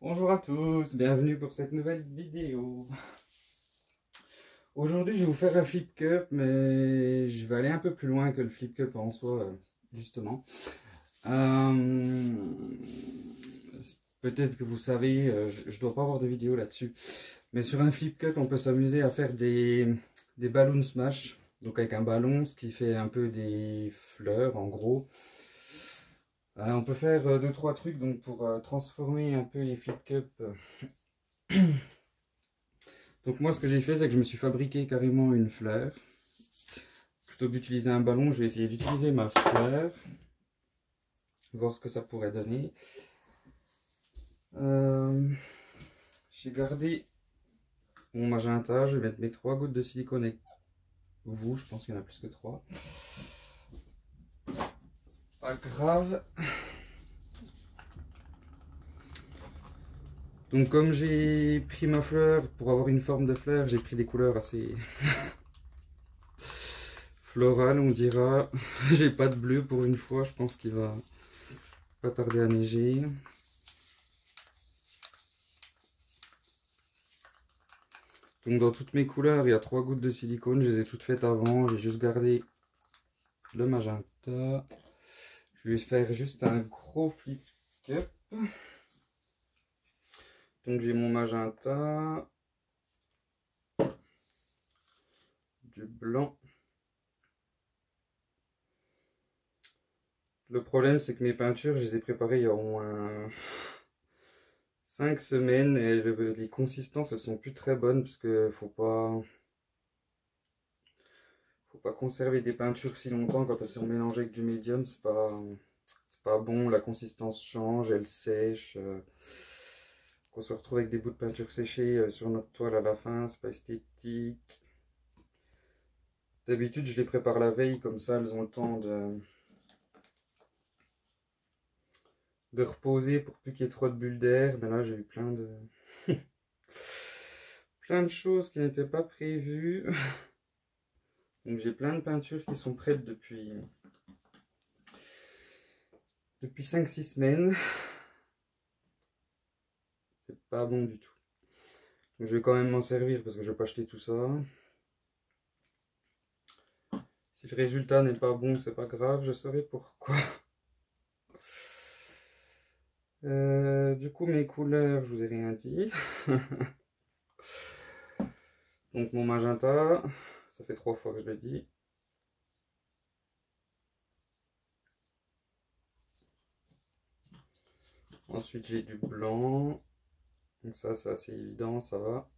Bonjour à tous, bienvenue pour cette nouvelle vidéo. Aujourd'hui je vais vous faire un flip cup, mais je vais aller un peu plus loin que le flip cup en soi, justement. Peut-être que vous savez, je dois pas avoir de vidéo là-dessus, mais sur un flip cup on peut s'amuser à faire des balloon smash, donc avec un ballon, ce qui fait un peu des fleurs en gros. On peut faire 2-3 trucs donc pour transformer un peu les flip cups. Donc moi ce que j'ai fait, c'est que je me suis fabriqué carrément une fleur. Plutôt que d'utiliser un ballon, je vais essayer d'utiliser ma fleur. Voir ce que ça pourrait donner. J'ai gardé mon magenta, je vais mettre mes 3 gouttes de silicone avec vous, je pense qu'il y en a plus que 3. C'est pas grave. Donc comme j'ai pris ma fleur, pour avoir une forme de fleur, j'ai pris des couleurs assez florales on dira. J'ai pas de bleu pour une fois, je pense qu'il va pas tarder à neiger. Donc dans toutes mes couleurs, il y a 3 gouttes de silicone, je les ai toutes faites avant, j'ai juste gardé le magenta. Je vais faire juste un gros flip cup. Donc j'ai mon magenta, du blanc. Le problème c'est que mes peintures, je les ai préparées il y a au moins 5 semaines et les consistances elles sont plus très bonnes parce que faut pas conserver des peintures si longtemps quand elles sont mélangées avec du médium, c'est pas bon, la consistance change, elle sèche. Qu'on se retrouve avec des bouts de peinture séchée sur notre toile à la fin, c'est pas esthétique. D'habitude je les prépare la veille, comme ça elles ont le temps de reposer pour plus qu'il y ait trop de bulles d'air. Mais là j'ai eu plein de plein de choses qui n'étaient pas prévues. Donc j'ai plein de peintures qui sont prêtes depuis 5-6 semaines. C'est pas bon du tout. Donc je vais quand même m'en servir parce que je vais pas acheter tout ça. Si le résultat n'est pas bon, c'est pas grave, je saurai pourquoi. Du coup mes couleurs, je vous ai rien dit. Donc mon magenta, ça fait 3 fois que je le dis. Ensuite j'ai du blanc. Donc ça c'est assez évident, ça va.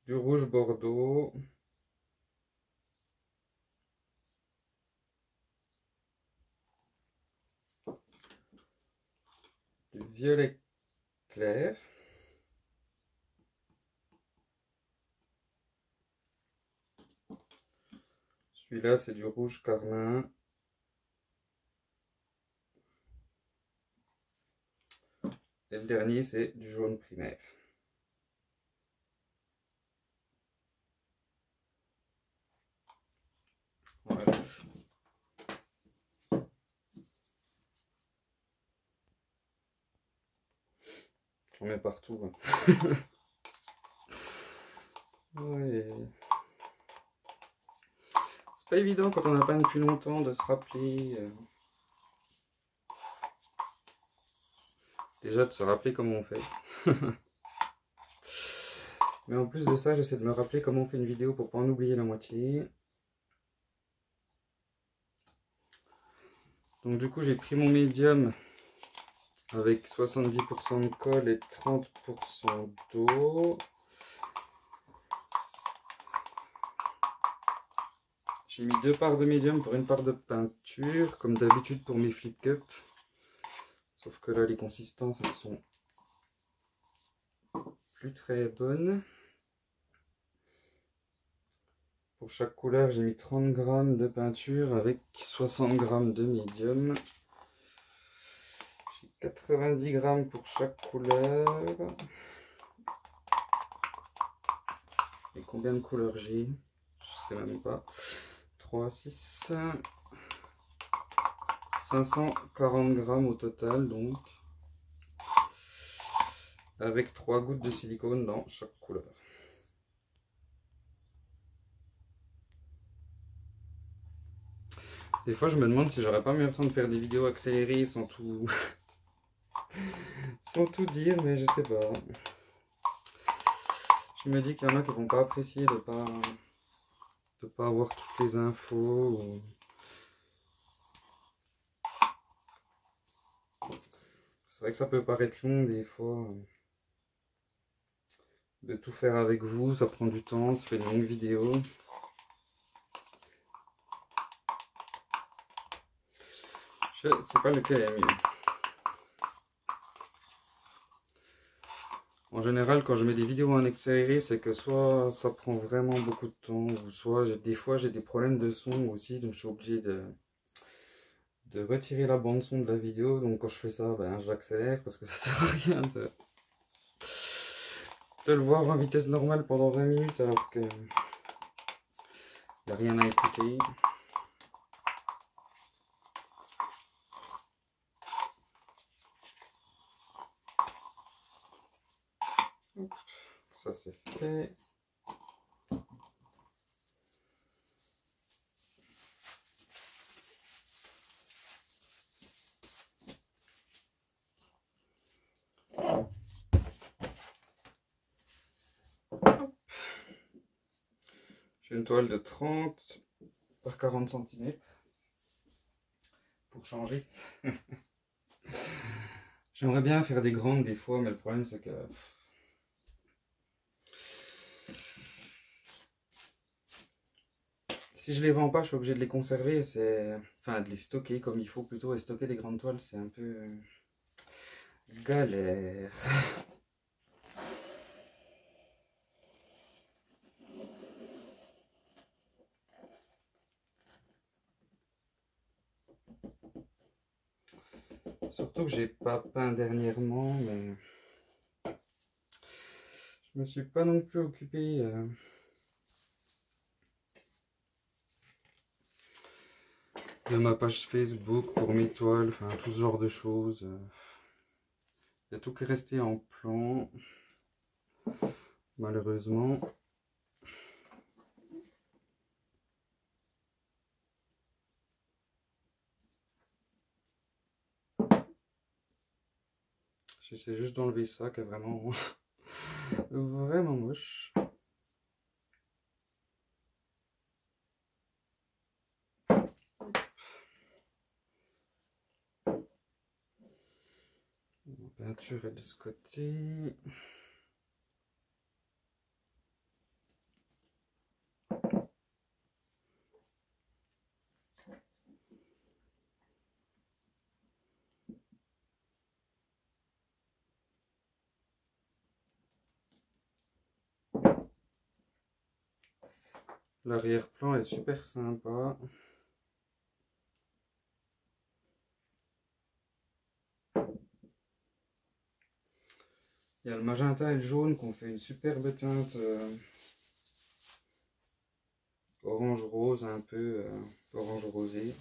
Du rouge bordeaux. Du violet clair. Celui-là c'est du rouge carmin. Et le dernier c'est du jaune primaire. Voilà. J'en mets partout. Ouais. C'est pas évident quand on n'a pas depuis longtemps de se rappeler. Déjà de se rappeler comment on fait. Mais en plus de ça, j'essaie de me rappeler comment on fait une vidéo pour pas en oublier la moitié. Donc du coup j'ai pris mon médium avec 70% de colle et 30% d'eau. J'ai mis 2 parts de médium pour 1 part de peinture, comme d'habitude pour mes flip cups. Sauf que là les consistances elles sont plus très bonnes. Pour chaque couleur j'ai mis 30 g de peinture avec 60 g de médium. J'ai 90 grammes pour chaque couleur. Et combien de couleurs j'ai? Je sais même pas. 3, 6, 540 grammes au total, donc. Avec 3 gouttes de silicone dans chaque couleur. Des fois, je me demande si j'aurais pas mieux le temps de faire des vidéos accélérées sans tout, sans tout dire, mais je sais pas. Je me dis qu'il y en a qui vont pas apprécier de pas avoir toutes les infos. C'est vrai que ça peut paraître long des fois. De tout faire avec vous, ça prend du temps, ça fait une longue vidéo. Je sais pas lequel est mieux. En général, quand je mets des vidéos en accéléré, c'est que soit ça prend vraiment beaucoup de temps, ou soit des fois j'ai des problèmes de son aussi, donc je suis obligé de retirer la bande son de la vidéo. Donc quand je fais ça, ben, j'accélère parce que ça sert à rien de le voir en vitesse normale pendant 20 minutes alors que il n'y a rien à écouter. Ça c'est fait. J'ai une toile de 30 par 40 cm pour changer. J'aimerais bien faire des grandes des fois, mais le problème c'est que si je les vends pas, je suis obligé de les conserver, enfin de les stocker comme il faut plutôt, et stocker des grandes toiles c'est un peu galère. Surtout que j'ai pas peint dernièrement, mais je me suis pas non plus occupé de ma page Facebook pour mes toiles, enfin tout ce genre de choses. Il y a tout qui est resté en plan, malheureusement. J'essaie juste d'enlever ça qui est vraiment, vraiment moche. La peinture est de ce côté. L'arrière-plan est super sympa. Il y a le magenta et le jaune qui ont fait une superbe teinte orange rose, un peu orange rosé.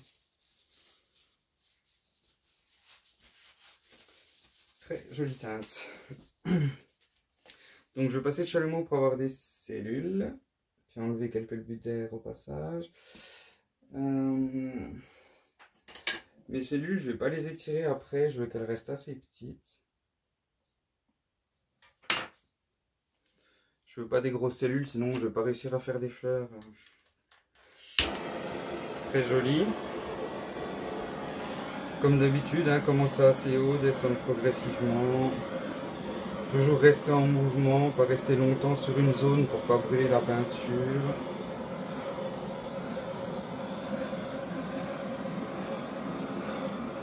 Très jolie teinte. Donc je vais passer de chalumeau pour avoir des cellules. J'ai enlevé quelques bulles d'air au passage. Mes cellules, je vais pas les étirer après, je veux qu'elles restent assez petites. Je veux pas des grosses cellules, sinon je vais pas réussir à faire des fleurs très jolies. Comme d'habitude, hein, commencer assez haut, descendre progressivement. Toujours rester en mouvement, pas rester longtemps sur une zone pour pas brûler la peinture.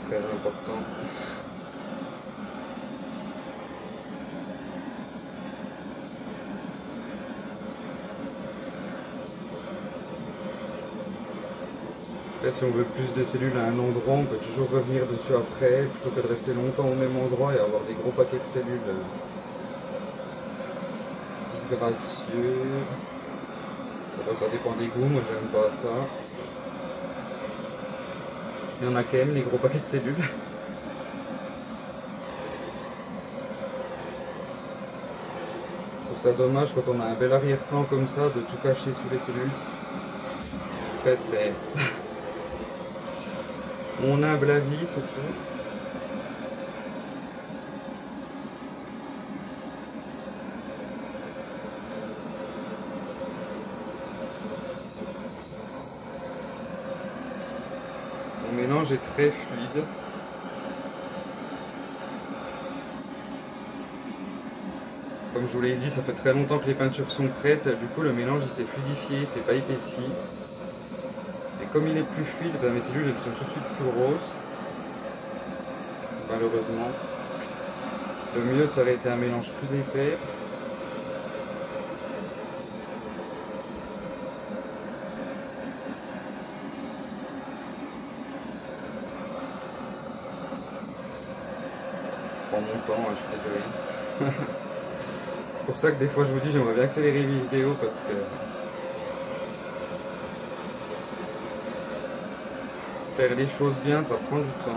Très important. Après, si on veut plus de cellules à un endroit, on peut toujours revenir dessus après, plutôt que de rester longtemps au même endroit et avoir des gros paquets de cellules disgracieux. Bon, ça dépend des goûts, moi j'aime pas ça. Il y en a quand même, les gros paquets de cellules. Je trouve ça dommage quand on a un bel arrière-plan comme ça de tout cacher sous les cellules. Après, c'est mon humble avis, c'est tout. Mon mélange est très fluide. Comme je vous l'ai dit, ça fait très longtemps que les peintures sont prêtes. Du coup, le mélange il s'est fluidifié, il s'est pas épaissi. Et comme il est plus fluide, ben, mes cellules elles sont tout de suite plus roses. Malheureusement. Le mieux, ça aurait été un mélange plus épais. Je prends mon temps, hein, je suis désolé. C'est pour ça que des fois je vous dis j'aimerais bien accélérer les vidéos parce que faire les choses bien ça prend du temps.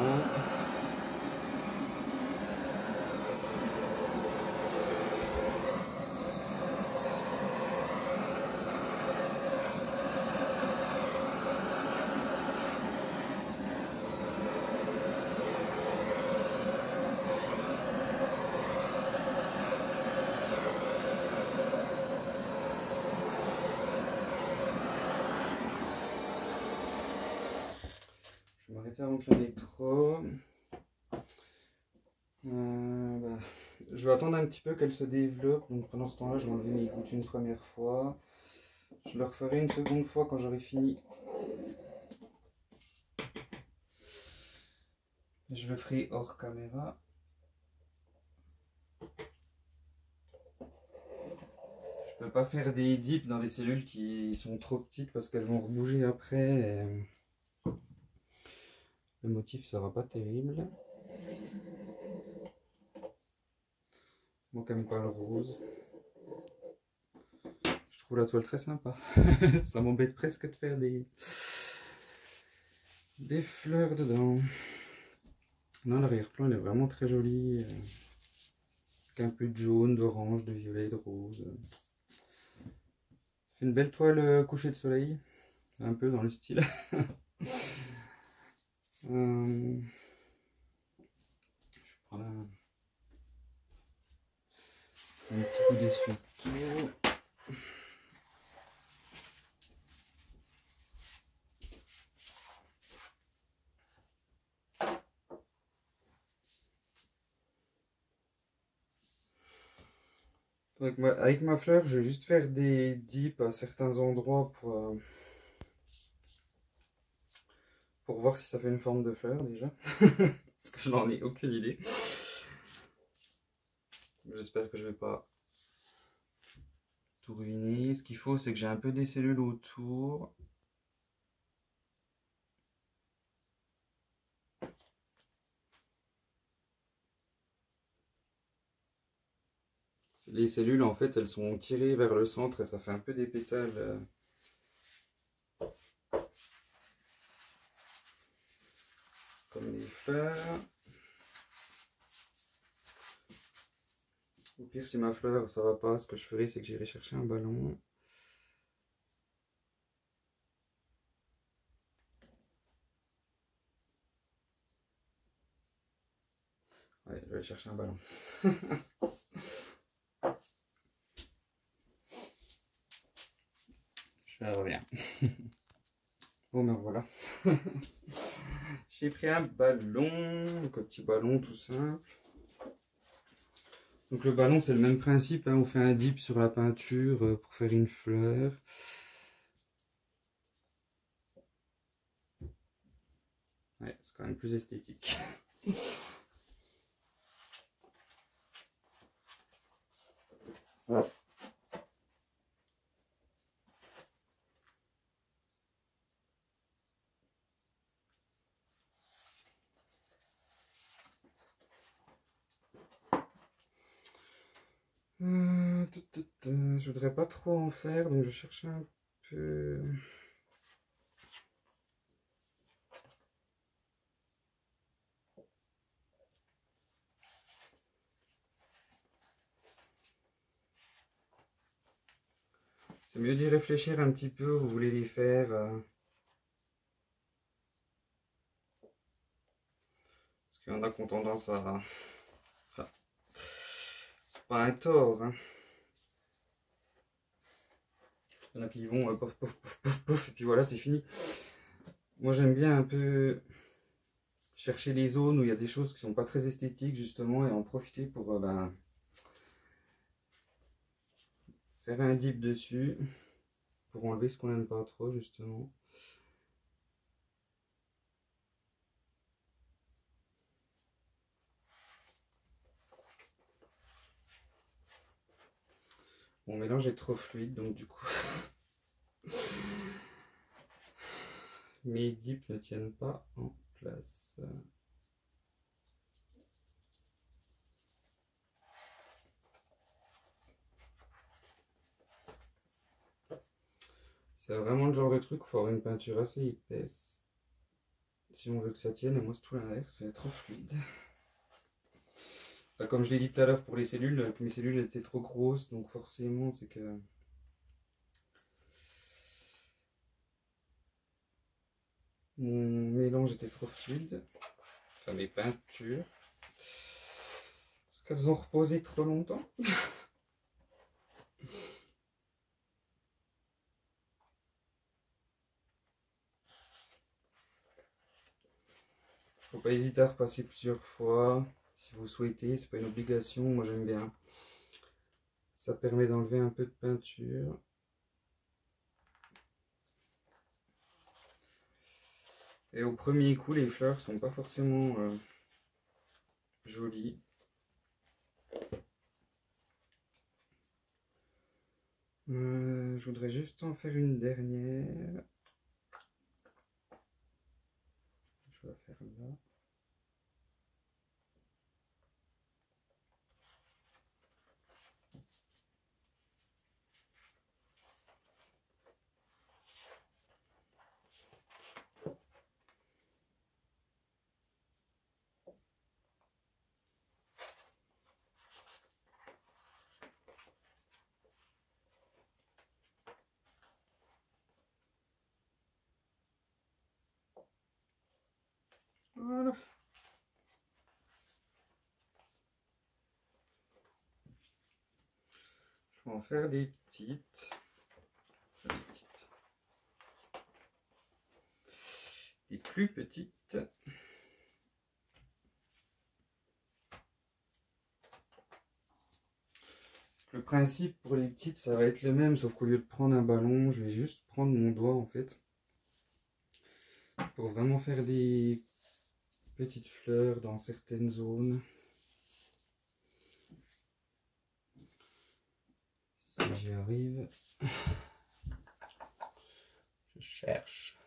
Je vais m'arrêter avant qu'il y en ait trop. Bah, je vais attendre un petit peu qu'elle se développe. Donc pendant ce temps-là, je vais enlever mes gouttes une première fois. Je le referai une seconde fois quand j'aurai fini. Je le ferai hors caméra. Je peux pas faire des dips dans des cellules qui sont trop petites parce qu'elles vont rebouger après. Et le motif sera pas terrible. Moi qui n'aime pas le rose. Je trouve la toile très sympa. Ça m'embête presque de faire des fleurs dedans. Non, l'arrière-plan il est vraiment très joli. Avec un peu de jaune, d'orange, de violet, de rose. Ça fait une belle toile coucher de soleil. Un peu dans le style. Je prends un petit coup d'essuie-tout. Avec ma fleur, je vais juste faire des dips à certains endroits pour voir si ça fait une forme de fleur déjà. Parce que je n'en ai aucune idée. J'espère que je vais pas tout ruiner. Ce qu'il faut, c'est que j'ai un peu des cellules autour. Les cellules, en fait, elles sont tirées vers le centre et ça fait un peu des pétales. Comme les fleurs. Au pire, si ma fleur, ça va pas, ce que je ferai, c'est que j'irai chercher un ballon. Ouais, je vais aller chercher un ballon. Je reviens. Bon, ben voilà. J'ai pris un ballon, un petit ballon tout simple. Donc le ballon, c'est le même principe, hein, on fait un dip sur la peinture pour faire une fleur. Ouais, c'est quand même plus esthétique. Ouais. Je voudrais pas trop en faire, donc je cherche un peu... C'est mieux d'y réfléchir un petit peu, vous voulez les faire. Parce qu'il y en a qui ont tendance à... Enfin, c'est pas un tort, hein. Il y en a qui vont pof, pof, pof, pof, pof, et puis voilà, c'est fini. Moi, j'aime bien un peu chercher les zones où il y a des choses qui sont pas très esthétiques, justement, et en profiter pour faire un dip dessus, pour enlever ce qu'on n'aime pas trop, justement. Mon mélange est trop fluide, donc du coup, mes dips ne tiennent pas en place. C'est vraiment le genre de truc où il faut avoir une peinture assez épaisse. Si on veut que ça tienne, et moi c'est tout l'inverse, c'est trop fluide. Enfin, comme je l'ai dit tout à l'heure pour les cellules, que mes cellules étaient trop grosses, donc forcément c'est que... Mon mélange était trop fluide. Enfin mes peintures. Parce qu'elles ont reposé trop longtemps. Faut pas hésiter à repasser plusieurs fois. Si vous souhaitez, c'est pas une obligation, moi j'aime bien. Ça permet d'enlever un peu de peinture. Et au premier coup, les fleurs sont pas forcément jolies. Je voudrais juste en faire une dernière. Je vais la faire là. Voilà. Je vais en faire des petites. Des plus petites. Le principe pour les petites, ça va être le même, sauf qu'au lieu de prendre un ballon, je vais juste prendre mon doigt en fait. Pour vraiment faire des petites fleurs dans certaines zones. Si j'y arrive. Je cherche.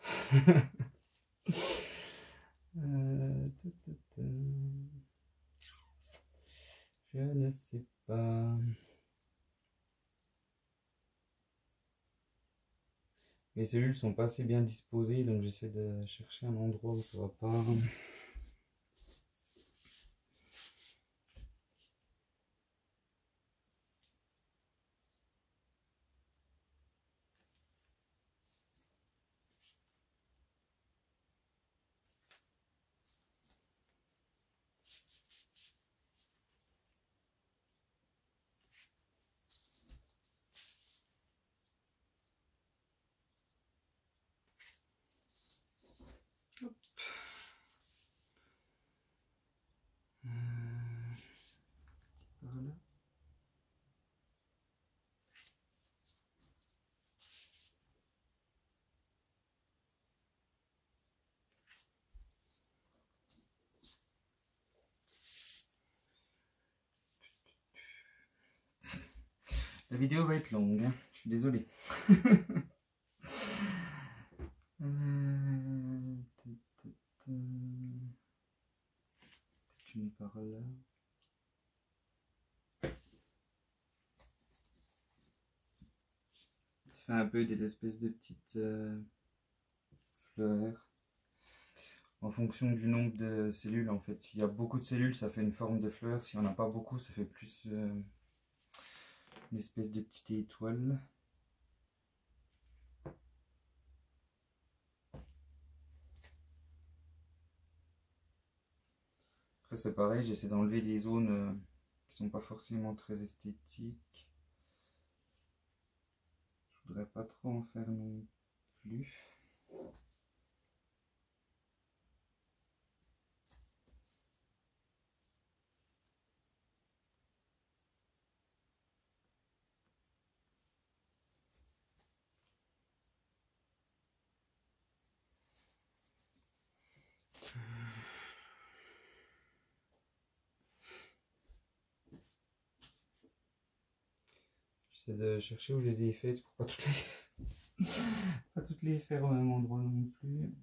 Je ne sais pas. Les cellules sont pas assez bien disposées, donc j'essaie de chercher un endroit où ça va pas. Voilà. La vidéo va être longue, hein. Je suis désolé. Peut-être une par là. fait un peu des espèces de petites fleurs. En fonction du nombre de cellules, en fait. S'il y a beaucoup de cellules, ça fait une forme de fleur. S'il n'y en a pas beaucoup, ça fait plus une espèce de petite étoile. Après, c'est pareil, j'essaie d'enlever des zones qui sont pas forcément très esthétiques. Je voudrais pas trop en faire non plus. J'essaie de chercher où je les ai faites pour pas pas toutes les faire au même endroit non plus.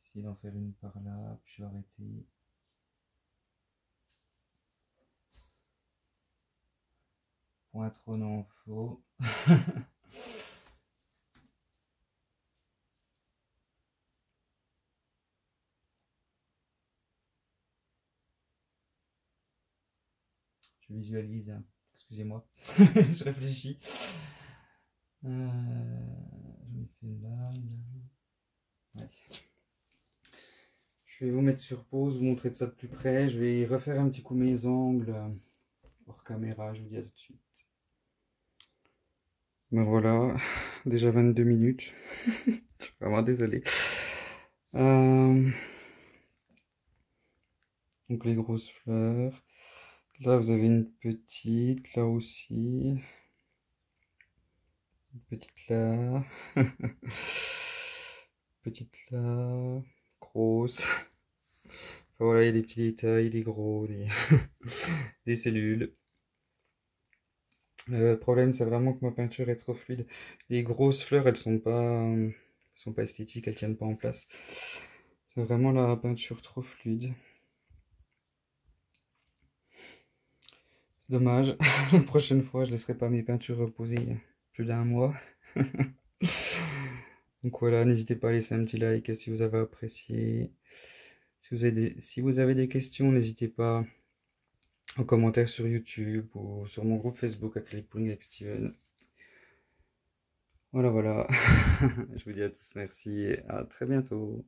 Essayer d'en faire une par là, puis je vais arrêter. Point trop non faux. Je visualise, hein. Excusez-moi, je réfléchis. J'en ai fait là, là. Ouais. Je vais vous mettre sur pause, vous montrer de ça de plus près. Je vais refaire un petit coup mes angles hors caméra, je vous dis à tout de suite. Ben voilà, déjà 22 minutes. Je suis vraiment désolé. Donc les grosses fleurs. Là vous avez une petite, là aussi. Une petite là. Petite là. Grosse. Enfin, voilà, il y a des petits détails, des gros, des cellules. Le problème, c'est vraiment que ma peinture est trop fluide. Les grosses fleurs, elles sont pas esthétiques, elles tiennent pas en place. C'est vraiment la peinture trop fluide. C'est dommage. La prochaine fois, je laisserai pas mes peintures reposer plus d'1 mois. Donc voilà, n'hésitez pas à laisser un petit like si vous avez apprécié. Si vous avez des questions, n'hésitez pas en commentaire sur YouTube ou sur mon groupe Facebook Acrylic Pouring avec Steven. Voilà, voilà. Je vous dis à tous merci et à très bientôt.